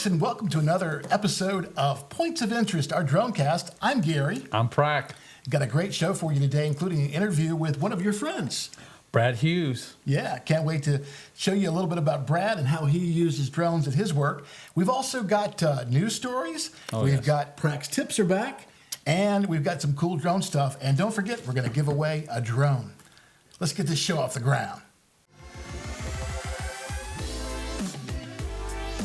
folks, and welcome to another episode of Points of Interest, our DroneCast. I'm Gary. I'm Prak. Got a great show for you today, including an interview with one of your friends. Brad Hughes. Yeah, can't wait to show you a little bit about Brad and how he uses drones at his work. We've also got news stories. We've got Prak's tips are back, and we've got some cool drone stuff. And don't forget, we're going to give away a drone. Let's get this show off the ground.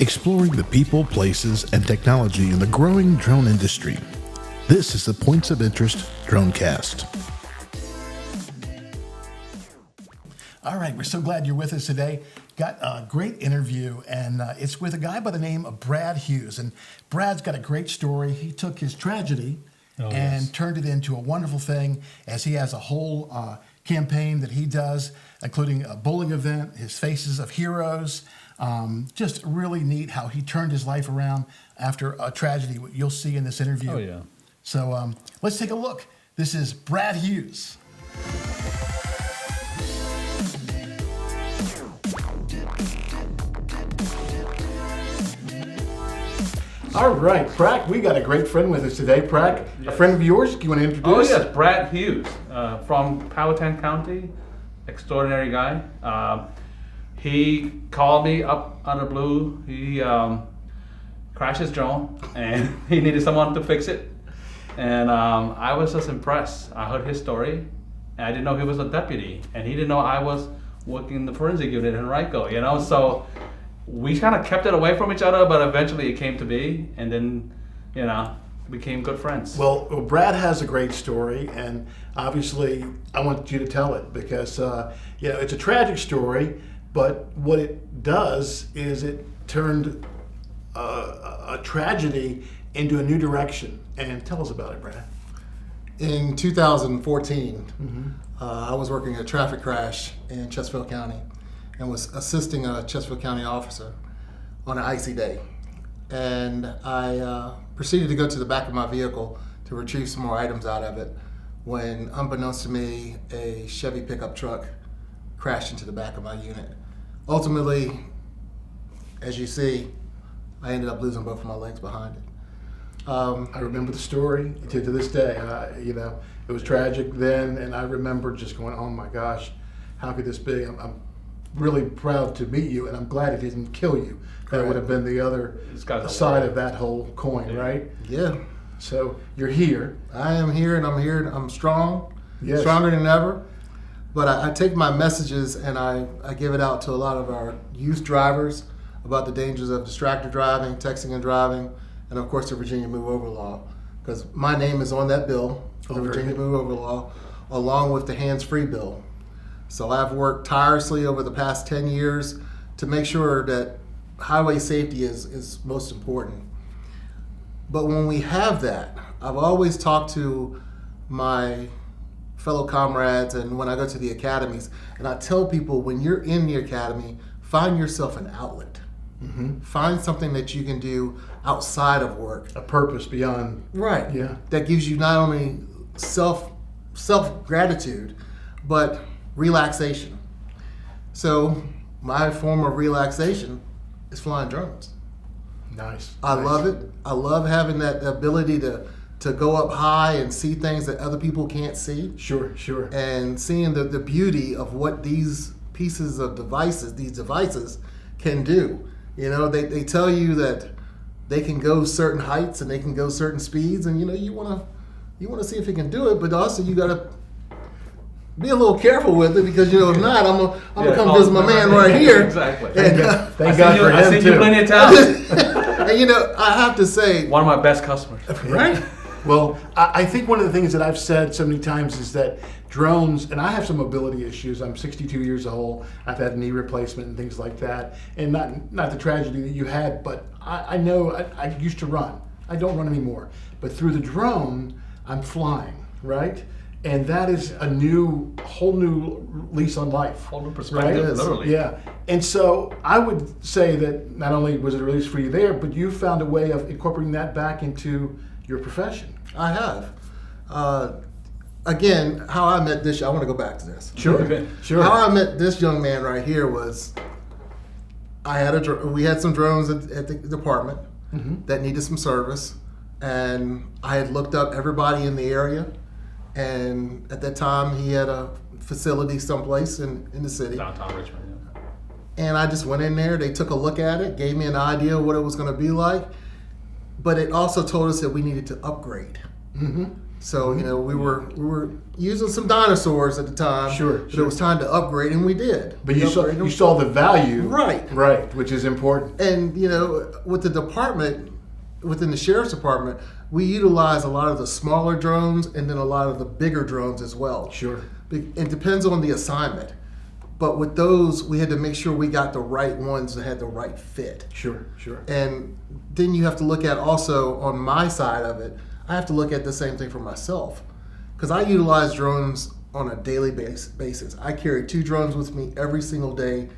Exploring the people, places, and technology in the growing drone industry. This is the Points of Interest DroneCast. All right, we're so glad you're with us today. Got a great interview, and it's with a guy by the name of Brad Hughes. And Brad's got a great story. He took his tragedy and turned it into a wonderful thing, as he has a whole campaign that he does, including a bowling event, his Faces of Heroes. Just really neat how he turned his life around after a tragedy, what you'll see in this interview. Oh, yeah. So let's take a look. This is Brad Hughes. All right, Prak, we got a great friend with us today. Prak, a friend of yours, do you want to introduce? Oh, yes, Brad Hughes from Powhatan County, extraordinary guy. He called me up out of the blue. He crashed his drone and he needed someone to fix it. And I was just impressed. I heard his story, and I didn't know he was a deputy, and he didn't know I was working in the forensic unit in Rico, you know? So we kind of kept it away from each other, but eventually it came to be, and then, you know, became good friends. Well, Brad has a great story, and obviously I want you to tell it because, it's a tragic story. But what it does is it turned a tragedy into a new direction. And tell us about it, Brad. In 2014, I was working a traffic crash in Chesterfield County and was assisting a Chesterfield County officer on an icy day. And I proceeded to go to the back of my vehicle to retrieve some more items out of it when, unbeknownst to me, a Chevy pickup truck crashed into the back of my unit. Ultimately, as you see, I ended up losing both of my legs behind it. I remember the story to this day. It was tragic then, and I remember just going, "Oh my gosh, how could this be?" I'm really proud to meet you, and I'm glad it didn't kill you. That would have been the other side of that whole coin, right? Yeah. So you're here. I am here, and I'm here, and I'm strong, Yes. stronger than ever. But I take my messages and I give it out to a lot of our youth drivers about the dangers of distracted driving, texting and driving, and of course the Virginia Move Over Law. Because my name is on that bill, the Virginia Move Over Law, along with the hands-free bill. So I've worked tirelessly over the past 10 years to make sure that highway safety is most important. But when we have that, I've always talked to my fellow comrades and when I go to the academies, and I tell people, when you're in the academy, find yourself an outlet. Find something that you can do outside of work. A purpose beyond. Right. Yeah. That gives you not only self gratitude, but relaxation. So my form of relaxation is flying drones. Nice. I love it. I love having that ability to go up high and see things that other people can't see. Sure. And seeing the beauty of what these pieces of these devices can do. You know, they tell you that they can go certain heights and they can go certain speeds, and you want to see if it can do it, but also you got to be a little careful with it, because if not, I'm gonna come visit my man right here. Exactly. And, Thank God for him I've seen too. you plenty of times. and I have to say, One of my best customers. Right? Well, I think one of the things that I've said so many times is that drones, and I have some mobility issues. I'm 62 years old. I've had knee replacement and things like that. And not the tragedy that you had, but I know I used to run. I don't run anymore. But through the drone, I'm flying, right? And that is a whole new lease on life. Whole new perspective, right? literally. Yeah. And so I would say that not only was it a release for you there, but you found a way of incorporating that back into your profession. I have. Again, how I met this, I want to go back to this. Sure. How I met this young man right here was, we had some drones at the department, that needed some service, and I had looked up everybody in the area, and at that time he had a facility someplace in the city. Downtown Richmond. Yeah. And I just went in there, they took a look at it, gave me an idea of what it was going to be like, but it also told us that we needed to upgrade. So, you know, we were using some dinosaurs at the time. But it was time to upgrade, and we did. But you saw the value. Right. Which is important. And, you know, with the department, within the sheriff's department, we utilize a lot of the smaller drones and then a lot of the bigger drones as well. It depends on the assignment. But with those, we had to make sure we got the right ones that had the right fit. And then you have to look at also on my side of it, I have to look at the same thing for myself. Because I utilize drones on a daily basis. I carry 2 drones with me every single day,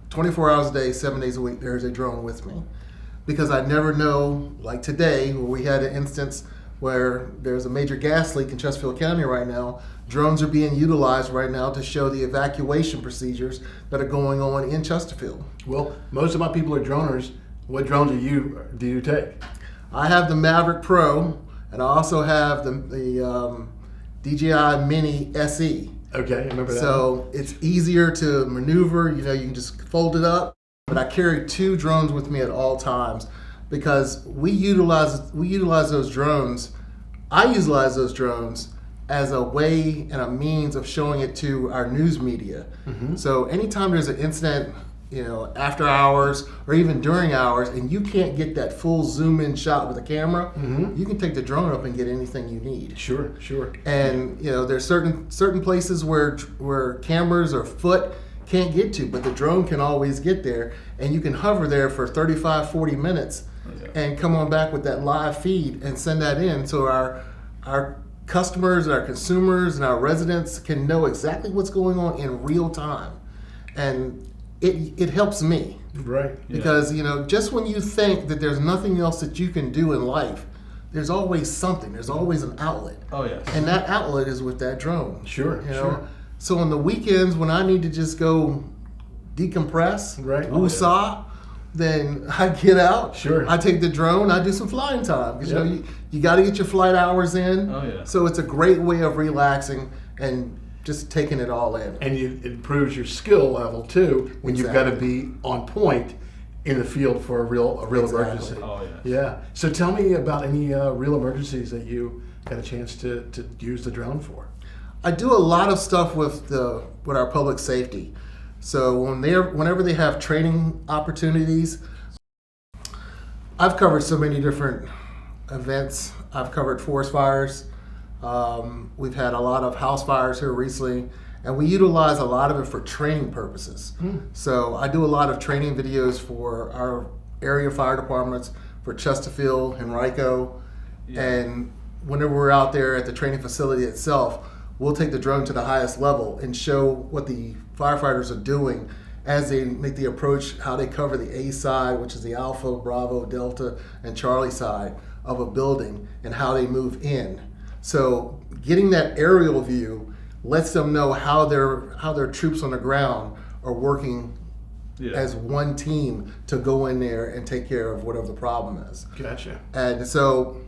24 hours a day, 7 days a week, there's a drone with me. Because I never know, like today, where we had an instance where there's a major gas leak in Chesterfield County right now. Drones are being utilized right now to show the evacuation procedures that are going on in Chesterfield. Well, most of my people are droners. What drones do you take? I have the Maverick Pro, and I also have the DJI Mini SE. Okay, I remember that. So it's easier to maneuver. You know, you can just fold it up. But I carry 2 drones with me at all times because we utilize those drones. I utilize those drones as a way and a means of showing it to our news media. So anytime there's an incident, you know, after hours or even during hours, and you can't get that full zoom in shot with a camera, you can take the drone up and get anything you need. And you know, there's certain places where cameras or foot can't get to, but the drone can always get there, and you can hover there for 35-40 minutes and come on back with that live feed and send that in so our customers and our consumers and our residents can know exactly what's going on in real time. And it helps me. Because you know, just when you think that there's nothing else that you can do in life, there's always something, there's always an outlet. And that outlet is with that drone. You know? So on the weekends when I need to just go decompress, woosah, then I get out. I take the drone, I do some flying time. Because you know, you got to get your flight hours in. So it's a great way of relaxing and just taking it all in. And it improves your skill level too when you've got to be on point in the field for a real emergency. So tell me about any real emergencies that you got a chance to use the drone for. I do a lot of stuff with our public safety. So whenever they have training opportunities, I've covered so many different events. I've covered forest fires. We've had a lot of house fires here recently, and we utilize a lot of it for training purposes. So I do a lot of training videos for our area fire departments, for Chesterfield, Henrico, and whenever we're out there at the training facility itself, we'll take the drone to the highest level and show what the firefighters are doing as they make the approach, how they cover the A side, which is the Alpha, Bravo, Delta, and Charlie side of a building, and how they move in. So getting that aerial view lets them know how their troops on the ground are working as one team to go in there and take care of whatever the problem is. And so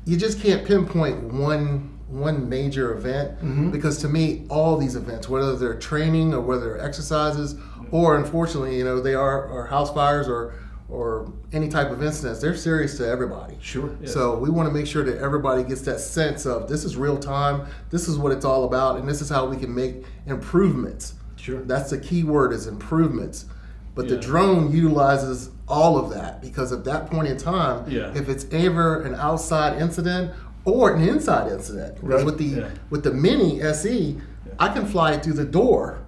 you just can't pinpoint one major event, because to me, all these events, whether they're training or whether they're exercises, or unfortunately, you know, they are house fires or any type of incidents, they're serious to everybody. So we want to make sure that everybody gets that sense of this is real time, this is what it's all about, and this is how we can make improvements. That's the key word, is improvements. But the drone utilizes all of that, because at that point in time, if it's ever an outside incident or an inside incident, with the Mini SE, I can fly it through the door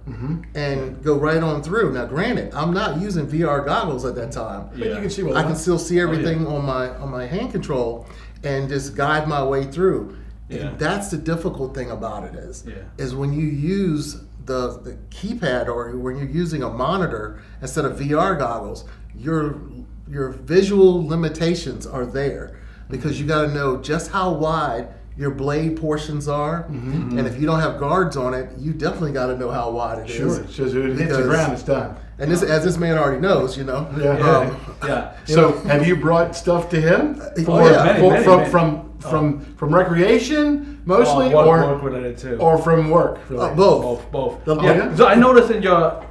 and go right on through. Now, granted, I'm not using VR goggles at that time, but you can see I can still see everything on my hand control and just guide my way through. And that's the difficult thing about it is when you use the keypad or when you're using a monitor instead of VR goggles, your visual limitations are there, because you got to know just how wide your blade portions are. And if you don't have guards on it, you definitely got to know how wide it is. Sure. So as it hits the ground, it's done. And this, as this man already knows, you know. Yeah. Yeah. So have you brought stuff to him? Oh, yeah. From recreation mostly, work related too. or from work? Really? Both. Both. The- Yeah. So I noticed in your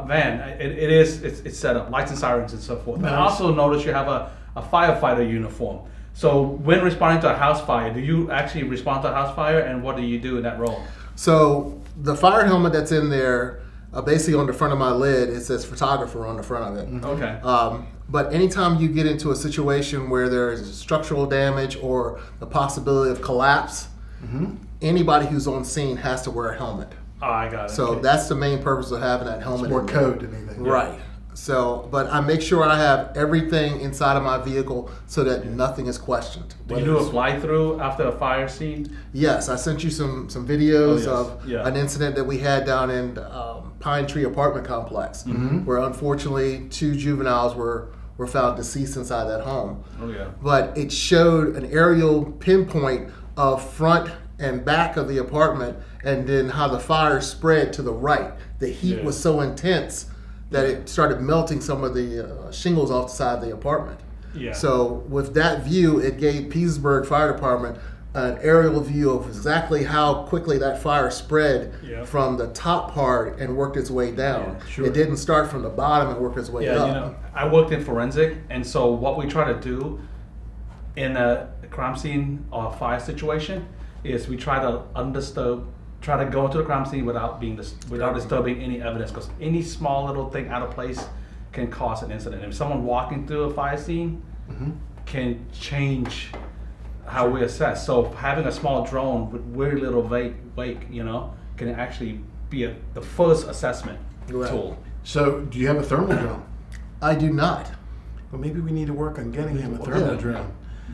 van, it's set up, lights and sirens and so forth. Nice. I also noticed you have a firefighter uniform. So when responding to a house fire, do you actually respond to a house fire, and what do you do in that role? So the fire helmet that's in there, basically on the front of my lid, it says photographer on the front of it. Okay. But anytime you get into a situation where there is structural damage or the possibility of collapse, anybody who's on scene has to wear a helmet. Oh, I got it. So Okay. that's the main purpose of having that helmet. It's more in there. code than anything. Right. So, but I make sure I have everything inside of my vehicle so that nothing is questioned. Do you do a fly through after a fire scene? Yes, I sent you some videos Oh, yes. of an incident that we had down in Pine Tree apartment complex, where unfortunately 2 juveniles were found deceased inside that home. Oh yeah. But it showed an aerial pinpoint of front and back of the apartment, and then how the fire spread to the right. The heat Yeah. was so intense that it started melting some of the shingles off the side of the apartment. Yeah. So with that view, it gave Petersburg Fire Department an aerial view of exactly how quickly that fire spread Yeah. from the top part and worked its way down. Yeah, sure. It didn't start from the bottom and work its way Yeah, up. you know, I worked in forensic, and so what we try to do in a crime scene or a fire situation is we try to go into the crime scene without disturbing any evidence, because any small little thing out of place can cause an incident. If someone walking through a fire scene can change how we assess. So having a small drone with very little wake, you know, can actually be the first assessment Right. tool. So do you have a thermal drone? I do not. Well, maybe we need to work on getting him a thermal Yeah. drone.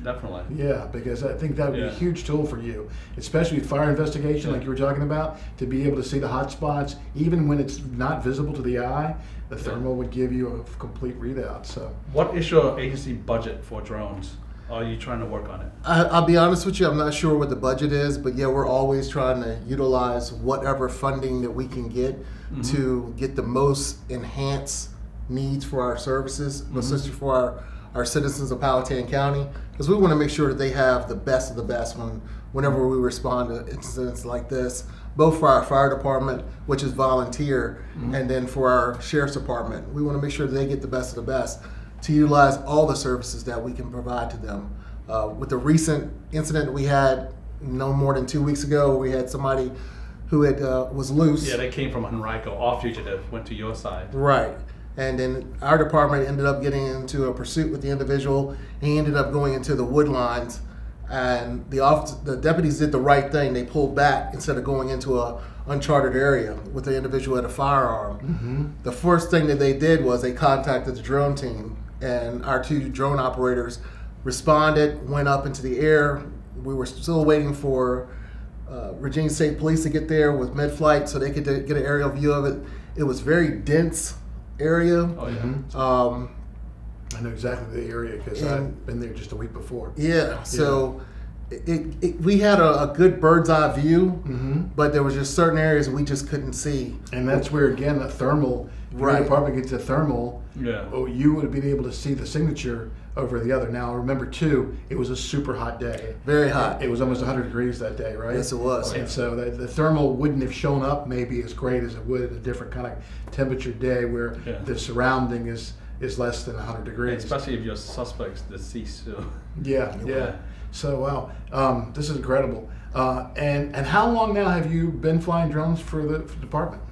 Definitely. Yeah, because I think that would be a Yeah. huge tool for you, especially with fire investigation, like you were talking about, to be able to see the hot spots, even when it's not visible to the eye. The thermal would give you a complete readout. So What is your agency budget for drones? Are you trying to work on it? I'll be honest with you, I'm not sure what the budget is, but yeah, we're always trying to utilize whatever funding that we can get to get the most enhanced needs for our services, especially for our citizens of Powhatan County, because we want to make sure that they have the best of the best whenever we respond to incidents like this, both for our fire department, which is volunteer, and then for our sheriff's department. We want to make sure that they get the best of the best to utilize all the services that we can provide to them. With the recent incident we had no more than 2 weeks ago, we had somebody who was loose. Yeah, they came from Henrico, all fugitive, went to your side. Right. And then our department ended up getting into a pursuit with the individual. He ended up going into the wood lines, and the deputies did the right thing. They pulled back instead of going into a uncharted area with the individual at a firearm. The first thing that they did was they contacted the drone team, and our 2 drone operators responded, went up into the air. We were still waiting for Virginia State Police to get there with mid-flight so they could get an aerial view of it. It was very dense area. Oh yeah. I know exactly the area because I've been there just a week before. Yeah, so we had a good bird's eye view, but there was just certain areas we just couldn't see. And that's where, again, the thermal, if your Right. department gets a thermal, Yeah. you would have been able to see the signature over the other. Now, remember, too, it was a super hot day. Very hot. It was almost 100 degrees that day, right? Yes, it was. And so the thermal wouldn't have shown up maybe as great as it would at a different kind of temperature day where Yeah. the surrounding is less than 100 degrees. Especially if your suspect's deceased too. Yeah, yeah. So, wow, this is incredible. And how long now have you been flying drones for the department?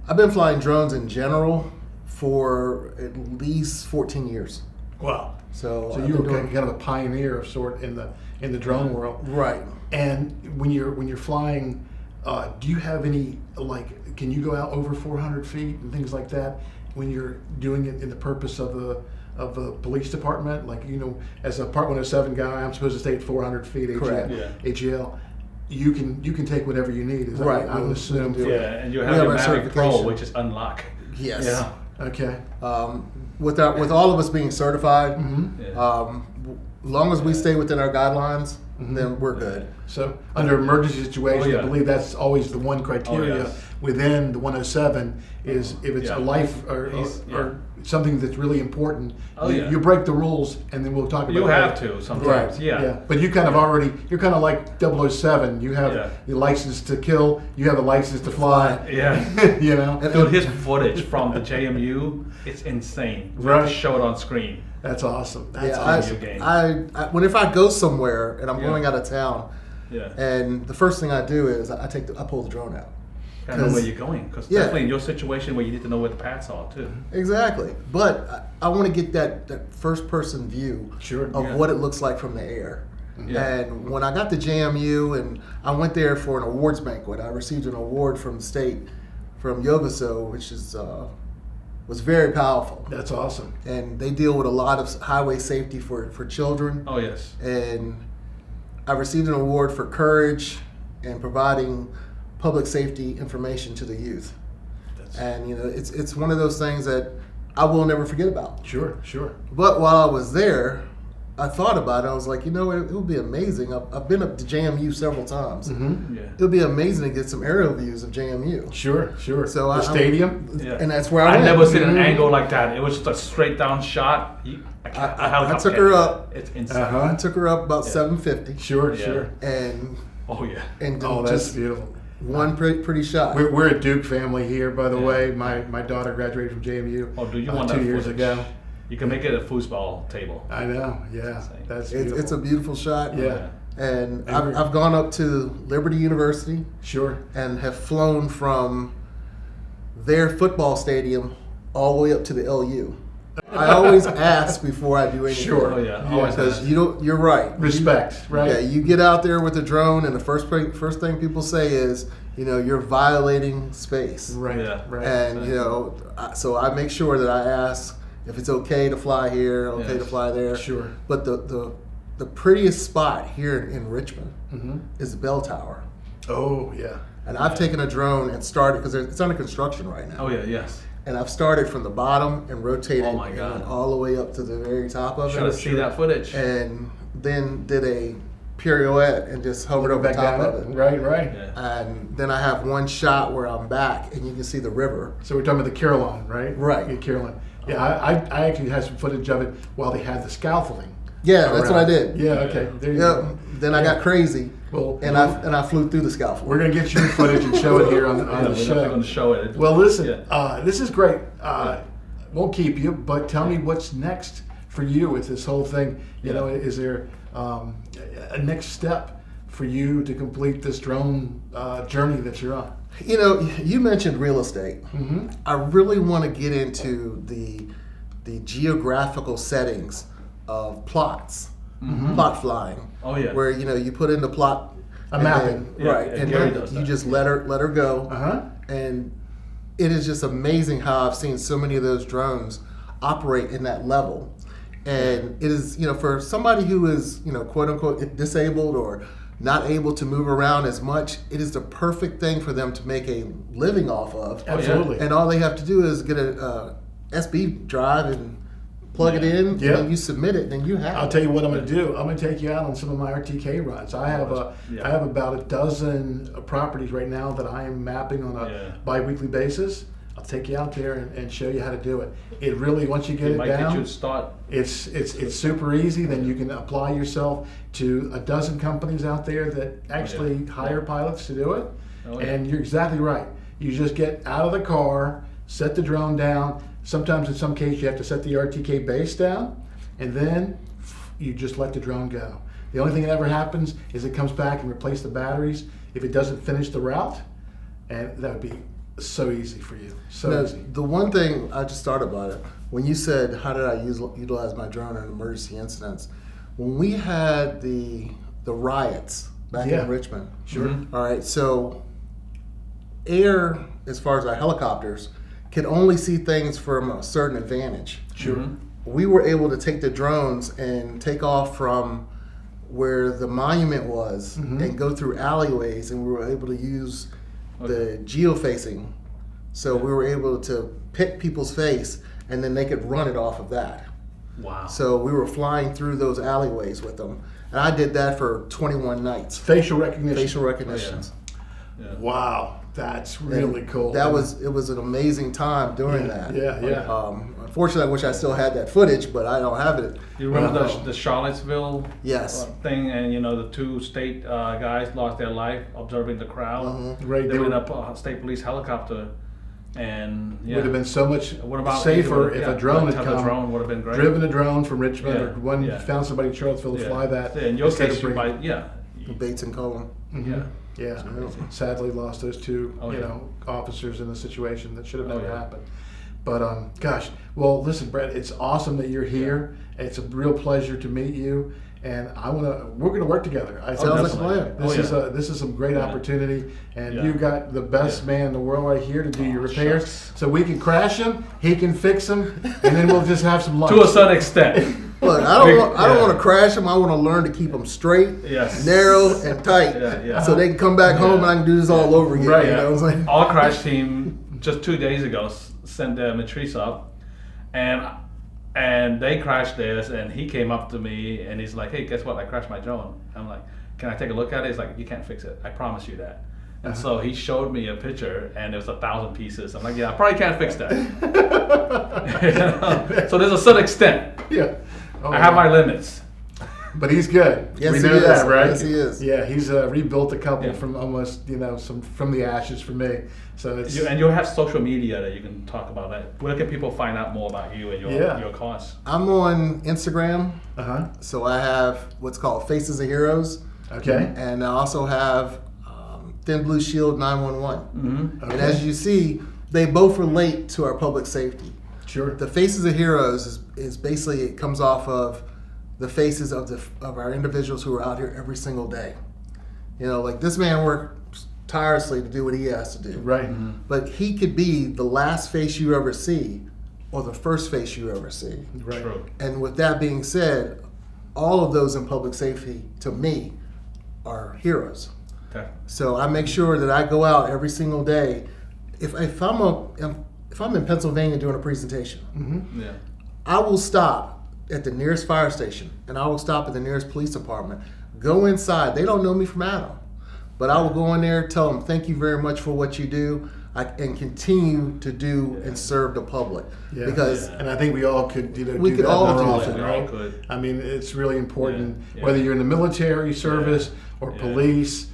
I've been flying drones in general for at least 14 years. Wow. So So I've you been were doing- kind of a pioneer of sort in the drone world. Right. And when you're flying, do you have any, like, can you go out over 400 feet and things like that when you're doing it in the purpose of the police department? Like, you know, as a Part 107 guy, I'm supposed to stay at 400 feet Correct. Yeah. AGL. You can take whatever you need. Is that Right. I would We assume. can do Yeah, and you We have have your our Mavic Pro, certification. which is unlock. Yes. Yeah. Okay. With all of us being certified, Mm-hmm. Yeah. long as we stay within our guidelines, then we're good. So under emergency situations, Oh, yeah. I believe that's always the one criteria Oh, yes. within the 107 is if it's Yeah. a life or something that's really important, Oh, you, yeah. you break the rules, and then we'll talk about You that. have to sometimes. Yeah. But you kind of already, you're kind of like 007. You have Yeah. the license to kill, you have the license to fly. Yeah. You know? Dude, his footage from the JMU, it's insane. We Right. have to show it on screen. That's awesome. That's Yeah, awesome. game. whenever I go somewhere and I'm Yeah. going out of town, Yeah. and the first thing I do is I pull the drone out. Gotta know where you're going, because Yeah. definitely in your situation where you need to know where the paths are too. Exactly, but I want to get that first person view Sure, of yeah. what it looks like from the air. Yeah. And when I got to JMU and I went there for an awards banquet, I received an award from the state, from Yovaso, which is was very powerful. That's awesome. And they deal with a lot of highway safety for children. Oh yes. And I received an award for courage and providing public safety information to the youth. And you know, it's one of those things that I will never forget about. Sure. But while I was there, I thought about it. I was like, you know, it would be amazing. I've been up to JMU several times. Mm-hmm. Yeah. It would be amazing to get some aerial views of JMU. Sure. So the stadium. Yeah. And that's where I went. never seen an Mhm. angle like that. It was just a straight down shot. I took her up. It's insane. Uh-huh. I took her up about Yeah. 750, Sure. Yeah. and Oh yeah. Oh, that's just beautiful. one pretty shot. We're a Duke family here, by the Yeah. way. My daughter graduated from JMU Oh, do you want 2 that years footage? ago. You can make it a foosball table. I know. Yeah, Insane. that's beautiful. It's a beautiful shot. Yeah. And And I've gone up to Liberty University Sure. and have flown from their football stadium all the way up to the LU. I always ask before I do anything. Sure. Oh yeah. Yeah. Always Because has. you're right. Respect, right? Yeah, you get out there with a drone, and the first thing people say is, you know, you're violating space. Right. Yeah. Right. And you know, so I make sure that I ask if it's okay to fly here, okay to Yes. fly there. Sure. But the prettiest spot here in Richmond Mhm. is the bell tower. Oh yeah. And I've taken a drone and started, because it's under construction right now. Oh yeah. Yes. And I've started from the bottom and rotated Oh, my and God. went all the way up to the very top of Trying to it. see that footage. And then did a pirouette and just hovered over Back top down of it. it. Right. Right. Yeah. And then I have one shot where I'm back and you can see the river. So we're talking about the Carillon, right? Right. Yeah, Carillon. Yeah, I actually had some footage of it while they had the scaffolding. Yeah, that's what I around. did. Yeah. Okay. There you Yep. go. Then I got crazy Well, and I flew through the scaffold. we're gonna get your footage and show it here on Yeah, the we're definitely show. going to show it. Well, listen, Yeah. this is great. Won't keep you, but tell me what's next for you with this whole thing. You Yeah. know, is there a next step for you to complete this drone journey that you're on? You know, you mentioned real estate. Mm-hmm. I really want to get into the geographical settings of plots, plot flying. Oh, yeah. Where you know you put in the plot, A and mapping. then- Yeah, right? yeah, And Gary then does you that. just let her go, Uh-huh. and it is just amazing how I've seen so many of those drones operate in that level. And it is, you know, for somebody who is, you know, quote unquote disabled or not able to move around as much, it is the perfect thing for them to make a living off of. Absolutely. And all they have to do is get a SB drive and plug it in, Yeah. and you submit it, then you have I'll it. tell you what I'm going to do. I'm going to take you out on some of my RTK runs. I have Yeah. I have about a dozen properties right now that I am mapping on a Yeah. bi-weekly basis. I'll take you out there and show you how to do it. It really, once you get It it might get down, you to start. it's super easy. Then you can apply yourself to a dozen companies out there that actually hire pilots to do it. Oh, yeah. And you're exactly right. You just get out of the car, set the drone down. Sometimes in some cases you have to set the RTK base down, and then you just let the drone go. The only thing that ever happens is it comes back and replaces the batteries if it doesn't finish the route, and that would be so easy for you. So Now, easy. the one thing I just thought about it when you said how did I utilize my drone in emergency incidents, when we had the riots back Yeah. in Richmond. Sure. Mhm. All right, so air, as far as our helicopters, can only see things from a certain advantage. Sure. Mhm. We were able to take the drones and take off from where the monument was and go through alleyways, and we were able to use the geofacing. So we were able to pick people's face, and then they could run it off of that. Wow. So we were flying through those alleyways with them. And I did that for 21 nights. Facial recognition. Facial recognitions. Yeah. Wow, that's really And cool. it was an amazing time doing that. Yeah. Unfortunately, I wish I still had that footage, but I don't have it. You remember the Charlottesville Yes. thing, and the two state guys lost their life observing the crowd. Mm-hmm. Right, They they went were- up a state police helicopter, and Would have been so much What about safer if a drone had have come, a drone would have been great. driven a drone from Richmond, Yeah, or one yeah. found somebody in Charlottesville to Yeah. fly that. Yeah, in your instead case, of you bringing- might, yeah. Bates and Cullen. Yeah. Yeah, sadly lost those two, Oh, yeah. officers in a situation that should have Oh, never yeah. happened. But gosh, well, listen, Brett, it's awesome that you're here. It's a real pleasure to meet you, and we're gonna work together. I Sounds like a definitely. plan. This is some great Yeah. opportunity, and Yeah. you got the best Yeah. man in the world right here to do your Oh, repairs. shucks. So we can crash him, he can fix them, and then we'll just have some lunch. To a certain extent. Look, I don't Yeah. want to crash them. I want to learn to keep them straight, Yes. narrow, and tight, Yeah. so they can come back home and I can do this all over again. Right. You know what I'm saying? Our crash team just 2 days ago sent their matrice up, and they crashed theirs, and he came up to me and he's like, "Hey, guess what? I crashed my drone." I'm like, "Can I take a look at it?" He's like, "You can't fix it. I promise you that." And so he showed me a picture, and it was 1,000 pieces. I'm like, "Yeah, I probably can't fix that." So there's a certain extent. Yeah. Oh, I have my limits. But he's good. Yes, we he know is. that, right? Yes, he is. Yeah, he's rebuilt a couple Yeah. from almost, from the ashes for me. So it's And you'll have social media that you can talk about that. Where can people find out more about you and your cause? I'm on Instagram, so I have what's called Faces of Heroes, Okay. and I also have Thin Blue Shield 911. Mm-hmm. And as you see, they both relate to our public safety. Sure. The Faces of Heroes is basically, it comes off of the faces of our individuals who are out here every single day. Like this man worked tirelessly to do what he has to do. Right. But he could be the last face you ever see or the first face you ever see. Right. True. And with that being said, all of those in public safety, to me, are heroes. Okay. So I make sure that I go out every single day. If I'm in Pennsylvania doing a presentation, Yeah. I will stop at the nearest fire station and I will stop at the nearest police department. Go inside. They don't know me from Adam, but I will go in there, tell them thank you very much for what you do, and continue to do and serve the public. Yeah. Because And I think we all could, We do could that all more do often, that. We all right? could. I mean, it's really important, Yeah. whether you're in the military service or Yeah. police,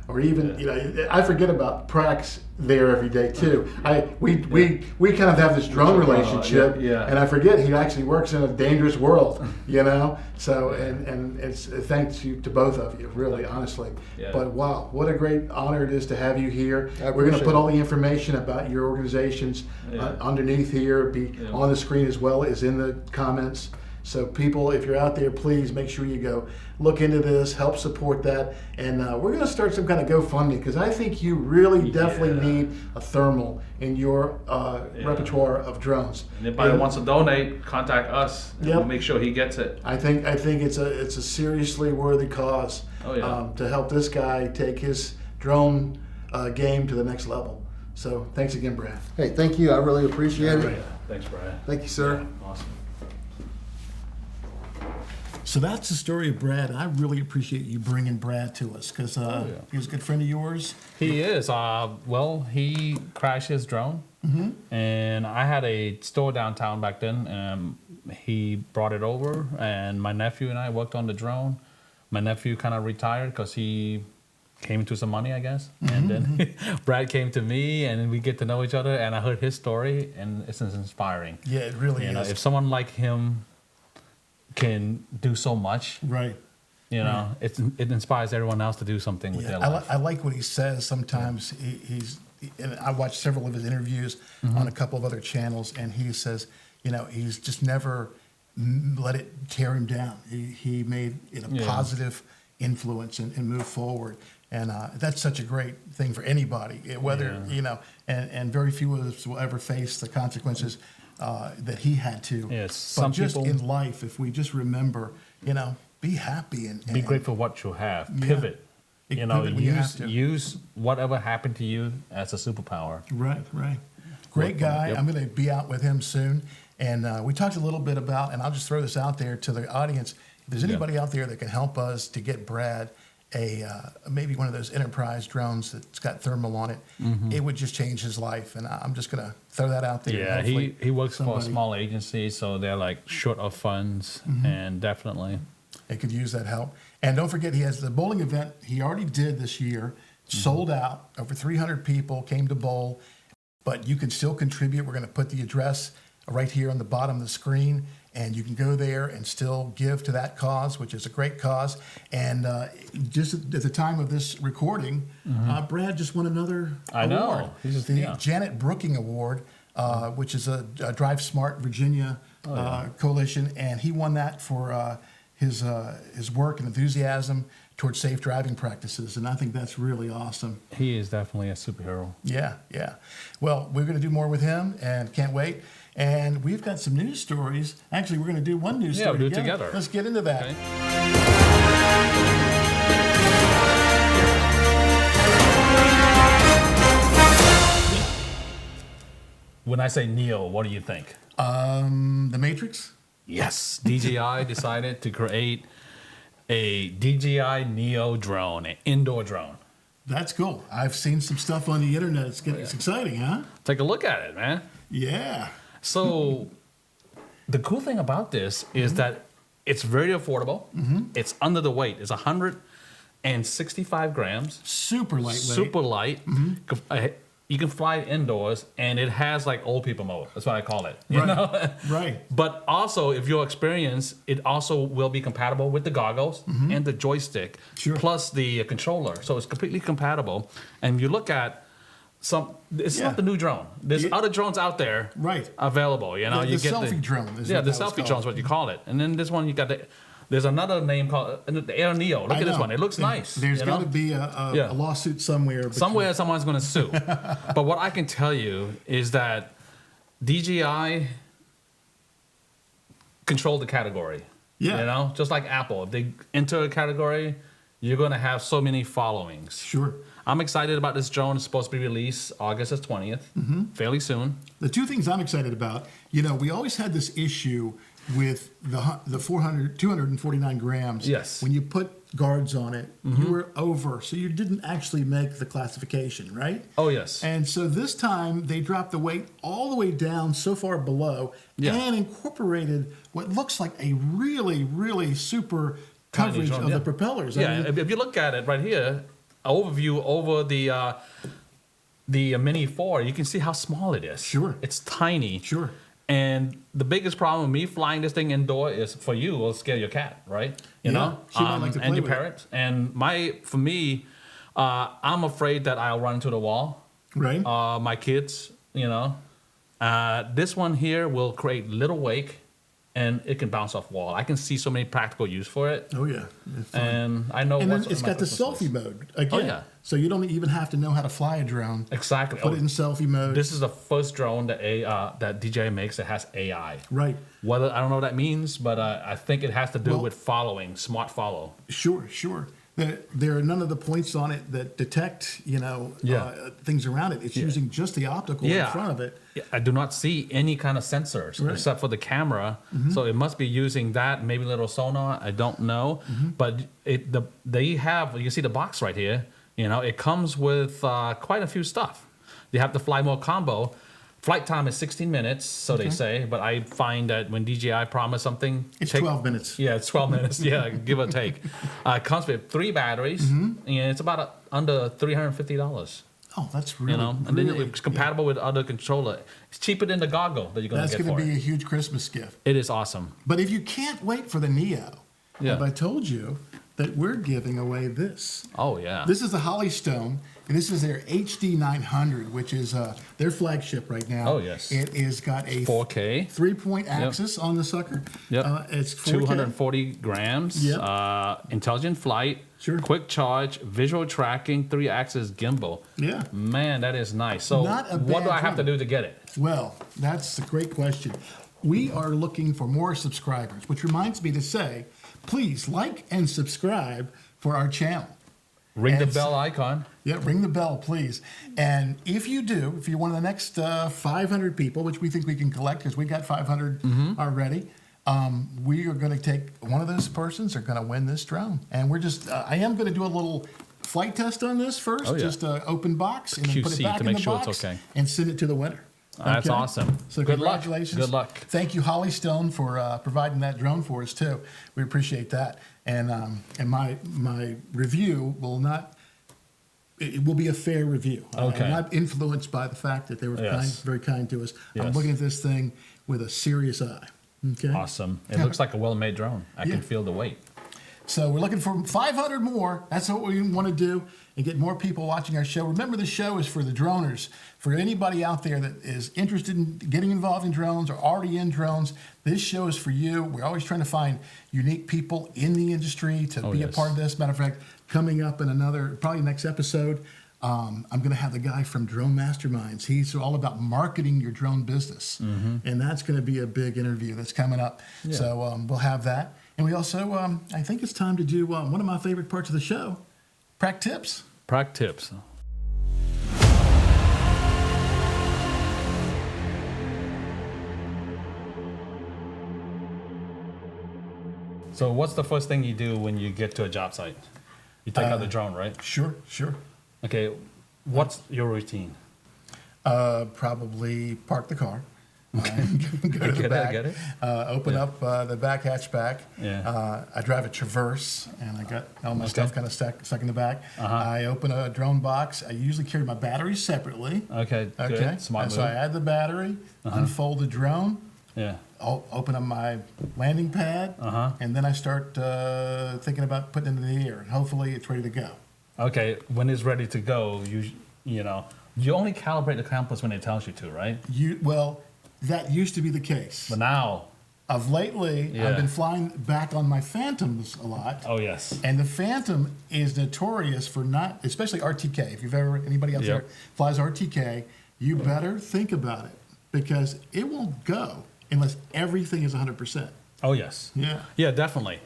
or even, I forget about Prak's there every day too. We kind of have this drone relationship, yeah. and I forget he actually works in a dangerous world, So and it's thanks to both of you, really, honestly. Yeah. But wow, what a great honor it is to have you here. I We're going to appreciate put it. all the information about your organizations Yeah. underneath here, Yeah. on the screen as well as in the comments. So people, if you're out there, please make sure you go look into this, help support that. And we're going to start some kind of GoFundMe because I think you really definitely Yeah. need a thermal in your repertoire of drones. And anybody that wants to donate, contact us. And Yep. we'll make sure he gets it. I think it's a seriously worthy cause Oh, yeah. to help this guy take his drone game to the next level. So thanks again, Brad. hey, thank you. I really appreciate Yeah. it. Thanks, Brian. Thank you, sir. Awesome. So that's the story of Brad. I really appreciate you bringing Brad to us because he was a good friend of yours. He is. Well, he crashed his drone, and I had a store downtown back then. He brought it over, and my nephew and I worked on the drone. My nephew kind of retired because he came into some money, I guess. And then Brad came to me, and then we get to know each other. And I heard his story, and it's inspiring. Yeah, it really You know, is. if someone like him can do so much, Right. it inspires everyone else to do something with their life. I like what he says. Sometimes and I watched several of his interviews on a couple of other channels, and he says, he's just never let it tear him down. He made it a positive influence and move forward. And that's such a great thing for anybody, whether, and very few of us will ever face the consequences that he had to. Yes, but some just people- in life, if we just remember, be happy and Be grateful for what you have. Yeah. Pivot. Pivot when you have to. Use whatever happened to you as a superpower. Right. Great guy. Yep. I'm going to be out with him soon. And we talked a little bit about, and I'll just throw this out there to the audience. If there's anybody out there that can help us to get Brad maybe one of those enterprise drones that's got thermal on it, it would just change his life. And I'm just going to throw that out there. Yeah, he works for a small agency, so they're like short of funds, and definitely they could use that help. And don't forget, he has the bowling event he already did this year, sold out. Over 300 people came to bowl, but you can still contribute. We're going to put the address right here on the bottom of the screen, and you can go there and still give to that cause, which is a great cause. And just at the time of this recording, Brad just won another award. The Janet Brooking Award, which is a Drive Smart Virginia coalition, and he won that for his work and enthusiasm towards safe driving practices, and I think that's really awesome. He is definitely a superhero. Yeah. Well, we're going to do more with him, and can't wait. And we've got some news stories. Actually, we're going to do one news story we'll do it together. Let's get into that. Okay. When I say Neo, what do you think? The Matrix? Yes. DJI decided to create a DJI Neo drone, an indoor drone. That's cool. I've seen some stuff on the internet. It's exciting, huh? Take a look at it, man. Yeah. So the cool thing about this is that it's very affordable. It's under the weight. It's 165 grams. Super lightweight. Super light. You can fly it indoors, and it has like old people mode. That's what I call it. You know? Right. But also, if you're experienced, it also will be compatible with the goggles and the joystick, plus the controller. So it's completely compatible. And you look at it's not the new drone. There's other drones out there, available. You know, the selfie drone. The selfie drone is what you call it. And then this one, you got there's another name called the Air Neo. Look at this one. It looks nice. There's got to be a lawsuit somewhere. Somewhere someone's going to sue. But what I can tell you is that DJI controlled the category. Yeah. You know, just like Apple. If they enter a category, you're going to have so many followings. Sure. I'm excited about this drone. It's supposed to be released August 20th, fairly soon. The two things I'm excited about, you know, we always had this issue with the 249 grams. Yes. When you put guards on it, you were over. So you didn't actually make the classification, right? Oh, yes. And so this time they dropped the weight all the way down so far below and incorporated what looks like a really, really super coverage of the propellers. Yeah, I mean, if you look at it right here, overview over the Mini 4, you can see how small it is. Sure. It's tiny. Sure. And the biggest problem with me flying this thing indoor is for you, it'll scare your cat, right? You know? She might like to play and your with parrot. And for me, I'm afraid that I'll run into the wall. Right. My kids, you know. This one here will create little wake, and it can bounce off wall. I can see so many practical use for it. Oh, yeah. And I know and what's then it's got the selfie mode again. Oh, yeah. So you don't even have to know how to fly a drone. Exactly. Put it in selfie mode. This is the first drone that DJI makes that has AI. Right. Whether I don't know what that means, but I think it has to do with following, smart follow. Sure. There are none of the points on it that detect, things around it. It's using just the optical in front of it. I do not see any kind of sensors except for the camera. So it must be using that, maybe a little sonar. I don't know. But you see the box right here. You know, it comes with quite a few stuff. You have the Fly Mode combo. Flight time is 16 minutes, so they say. But I find that when DJI promise something, it's 12 minutes. Yeah, it's 12 minutes. Yeah, give or take. It comes with 3 batteries, and it's about under $350. Oh, that's really, and then it's compatible with other controller. It's cheaper than the goggle that you're going to get for it. That's going to be a huge Christmas gift. It is awesome. But if you can't wait for the Neo, have I told you that we're giving away this? Oh, yeah. This is the Hollystone, and this is their HD 900, which is their flagship right now. Oh, yes. It is got a 4K 3-point axis on the sucker. Yep. It's 4K. 240 grams. Yep. Intelligent flight. Sure. Quick charge, visual tracking, 3-axis gimbal. Yeah. Man, that is nice. So what do I have to do to get it? Well, that's a great question. We are looking for more subscribers, which reminds me to say, please like and subscribe for our channel. Ring the And bell icon. Yeah, ring the bell, please. And if you're one of the next 500 people, which we think we can collect because we got 500 already, we are going to take one of those persons are going to win this drone. And we're just, I am going to do a little flight test on this first, Oh, yeah. just an open box, and then put QC it back to in make the sure it's box okay. and send it to the winner. That's Okay? awesome. So Good luck. congratulations. Good luck. Thank you, Holly Stone, for providing that drone for us too. We appreciate that. And my review will not. It will be a fair review. Okay. I'm not influenced by the fact that they were Yes. very kind to us. I'm Yes. looking at this thing with a serious eye. Okay. Awesome. It looks like a well-made drone. I Yeah. can feel the weight. So we're looking for 500 more. That's what we want to do and get more people watching our show. Remember, the show is for the droners. For anybody out there that is interested in getting involved in drones or already in drones, this show is for you. We're always trying to find unique people in the industry to be a yes. part of this. Matter of fact, coming up in probably next episode, I'm going to have the guy from Drone Masterminds. He's all about marketing your drone business. And that's going to be a big interview that's coming up. Yeah. So we'll have that. And we also, I think it's time to do one of my favorite parts of the show, Prak Tips. Prak tips. So what's the first thing you do when you get to a job site? You take out the drone, right? Sure. Okay. What's your routine? Probably park the car. Go to the back. Get it? Open up the back hatchback. Yeah. I drive a Traverse, and I got all my stuff kind of stuck in the back. Uh-huh. I open a drone box. I usually carry my batteries separately. Okay. Good. Smart And move. so I add the battery, unfold the drone, Yeah. I'll open up my landing pad, and then I start thinking about putting it in the air. And hopefully, it's ready to go. Okay. When it's ready to go, you only calibrate the compass when it tells you to, right? That used to be the case. But now, Of lately, Yeah. I've been flying back on my Phantoms a lot. oh yes. And the Phantom is notorious for not, especially RTK. If anybody out there flies RTK, you better think about it because it won't go unless everything is 100%. Oh yes. Yeah. Yeah, definitely.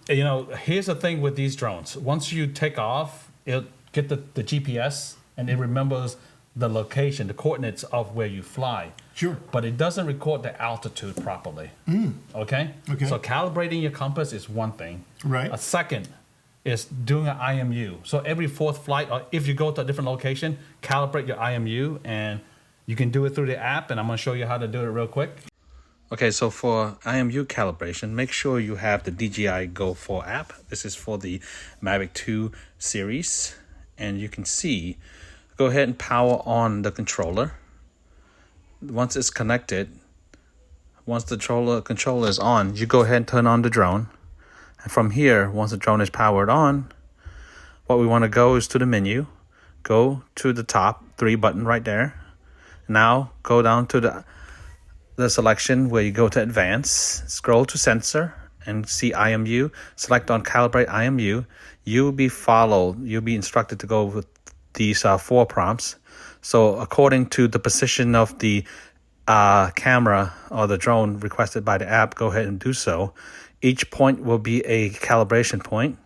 Here's the thing with these drones. Once you take off, it'll get the GPS and it remembers the location, the coordinates of where you fly. Sure. But it doesn't record the altitude properly. Okay? Okay. So calibrating your compass is one thing. Right. A second is doing an IMU. So every fourth flight, or if you go to a different location, calibrate your IMU, and you can do it through the app, and I'm going to show you how to do it real quick. Okay, so for IMU calibration, make sure you have the DJI Go 4 app. This is for the Mavic 2 series, and you can see, go ahead and power on the controller. Once it's connected, once the controller is on, you go ahead and turn on the drone. And from here, once the drone is powered on, what we want to go is to the menu. Go to the top 3 button right there. Now go down to the selection where you go to advanced, scroll to sensor and see IMU. Select on calibrate IMU. You'll be instructed to go with these 4 prompts. So according to the position of the camera or the drone requested by the app, go ahead and do so. Each point will be a calibration point.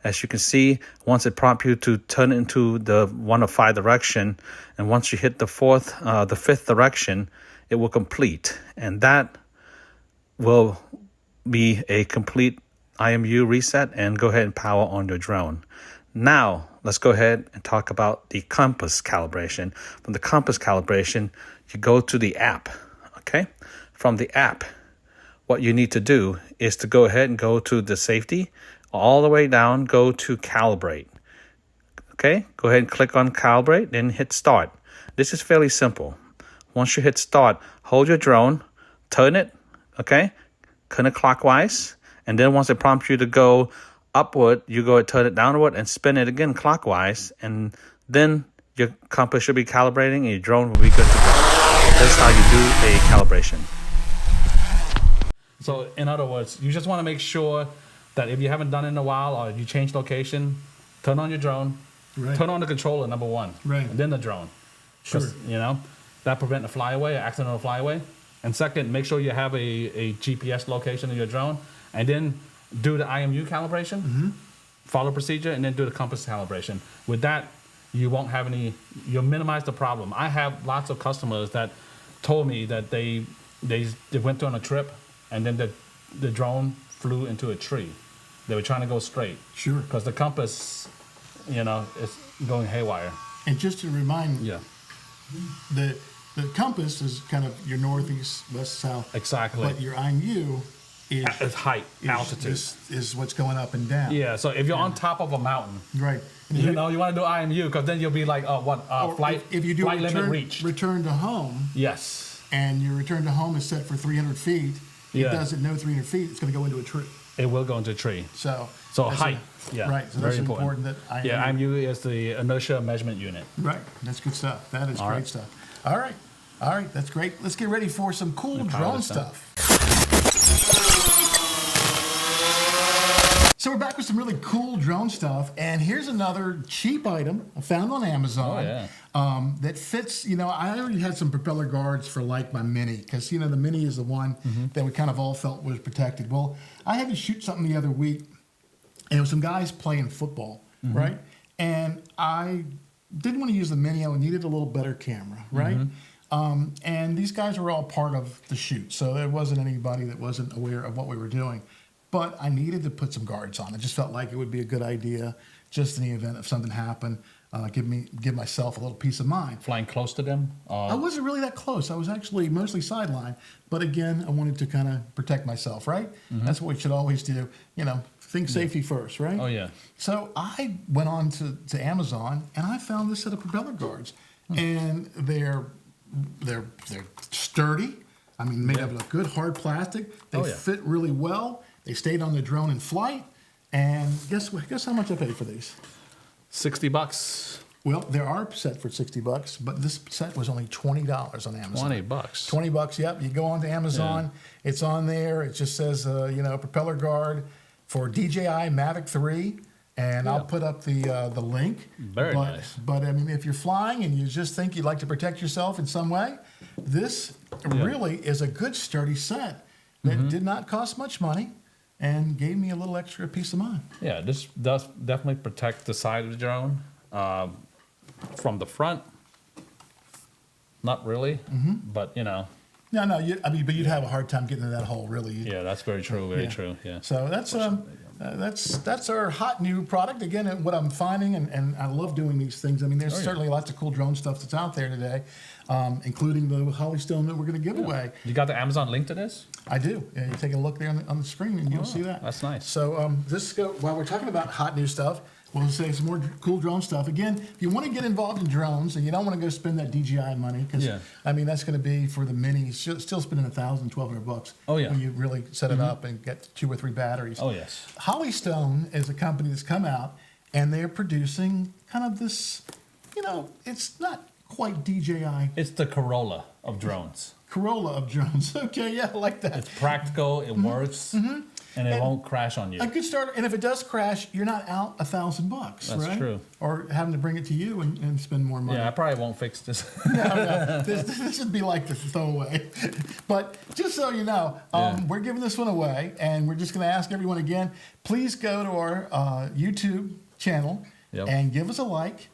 As you can see, once it prompts you to turn into the 1 of 5 direction, and once you hit the 5th direction, it will complete. And that will be a complete IMU reset, and go ahead and power on your drone. Now, let's go ahead and talk about the compass calibration. From the compass calibration, you go to the app, okay? From the app, what you need to do is to go ahead and go to the safety, all the way down, go to calibrate. Okay, go ahead and click on calibrate, then hit start. This is fairly simple. Once you hit start, hold your drone, turn it, okay, counterclockwise, and then once it prompts you to go upward, you go and turn it downward and spin it again clockwise, and then your compass should be calibrating and your drone will be good to go. That's how you do a calibration. So in other words, you just want to make sure that if you haven't done it in a while or you change location, turn on your drone, turn on the controller, number 1, and then the drone. Sure. That prevent a flyaway, an accidental flyaway. And second, make sure you have a GPS location of your drone, and then do the IMU calibration. follow procedure, and then do the compass calibration. With that, you won't have any. You'll minimize the problem. I have lots of customers that told me that they went on a trip, and then the drone flew into a tree. They were trying to go straight. Sure. Because the compass, is going haywire. And just to remind, Yeah. the compass is kind of your northeast, west, south. Exactly. But your IMU It's height, altitude. is what's going up and down. Yeah. So if you're on top of a mountain, Right. And you want to do IMU, because then you'll be like, or flight. if you do flight limit reached. return to home, Yes. and your return to home is set for 300 feet, Yeah. it doesn't know 300 feet, it's going to go into a tree. It will go into a tree. So So that's height, right. So very that's important that Yeah, IMU is the inertia measurement unit. Right, that's good stuff. That is All great right. stuff. All right, that's great. Let's get ready for some cool power drone this down. stuff. So we're back with some really cool drone stuff, and here's another cheap item I found on Amazon. Oh, yeah. That fits. I already had some propeller guards for like my Mini, because the Mini is the one that we kind of all felt was protected. Well, I had to shoot something the other week, and it was some guys playing football, right? And I didn't want to use the Mini. I needed a little better camera, right? And these guys were all part of the shoot, so there wasn't anybody that wasn't aware of what we were doing. But I needed to put some guards on. I just felt like it would be a good idea, just in the event if something happened, give myself a little peace of mind. Flying close to them. I wasn't really that close. I was actually mostly sideline. But again, I wanted to kind of protect myself, right? That's what we should always do. Think safety first, right? Oh, yeah. So I went on to Amazon, and I found this set of propeller guards. And they're sturdy. I mean, made out of a good hard plastic. They fit really well. They stayed on the drone in flight. And guess how much I paid for these? $60. Well, they are set for $60, but this set was only $20 on Amazon. $20. $20, yep. You go on to Amazon, it's on there. It just says, propeller guard for DJI Mavic 3, and I'll put up the link. Very nice. But I mean, if you're flying and you just think you'd like to protect yourself in some way, this really is a good sturdy set that did not cost much money and gave me a little extra peace of mind. Yeah, this does definitely protect the side of the drone. From the front, not really, but No, but you'd have a hard time getting into that hole, really. Yeah, that's very true. Very true. Yeah. So that's our hot new product. Again, what I'm finding, and I love doing these things. I mean, there's certainly lots of cool drone stuff that's out there today, including the Hollystone that we're going to give away. You got the Amazon link to this? I do. Yeah, you take a look there on the screen, and you'll see that. That's nice. So while we're talking about hot new stuff, we'll say some more cool drone stuff. Again, if you want to get involved in drones and you don't want to go spend that DJI money, because that's going to be for the Mini, still spending $1,000, $1,200. Oh, yeah. When you really set it up and get 2 or 3 batteries. Oh, yes. Hollystone is a company that's come out, and they're producing kind of this, it's not quite DJI. It's the Corolla of drones. Corolla of drones. Okay, yeah, I like that. It's practical, it works, and it won't crash on you. A good starter, and if it does crash, you're not out $1,000, right? That's true. Or having to bring it to you and spend more money. Yeah, I probably won't fix this. No. This would be like the throwaway. But just so you know, we're giving this one away, and we're just going to ask everyone again, please go to our YouTube channel and give us a like,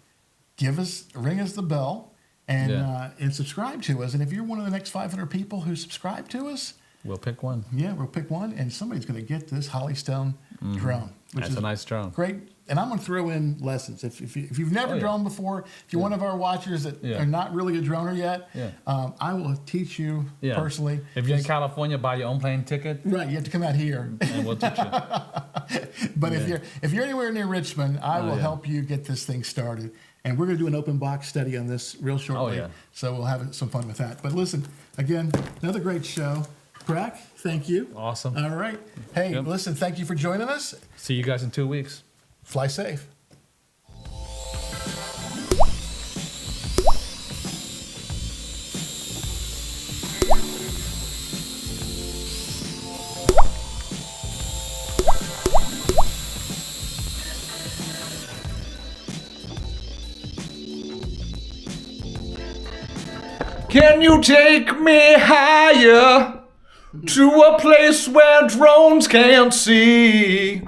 ring us the bell, and subscribe to us. And if you're one of the next 500 people who subscribe to us, We'll pick one. Yeah, we'll pick one, and somebody's going to get this Hollystone drone. That's a nice drone. Great. And I'm going to throw in lessons. If you've never droned before, if you're one of our watchers that are not really a droner yet, I will teach you personally. If you're in California, buy your own plane ticket. Right, you have to come out here. And we'll teach you. But if you're anywhere near Richmond, I will help you get this thing started. And we're going to do an open box study on this real shortly. So we'll have some fun with that. But listen, again, another great show. Prak, thank you. Awesome. All right. Hey, listen, thank you for joining us. See you guys in 2 weeks. Fly safe. Can you take me higher to a place where drones can't see?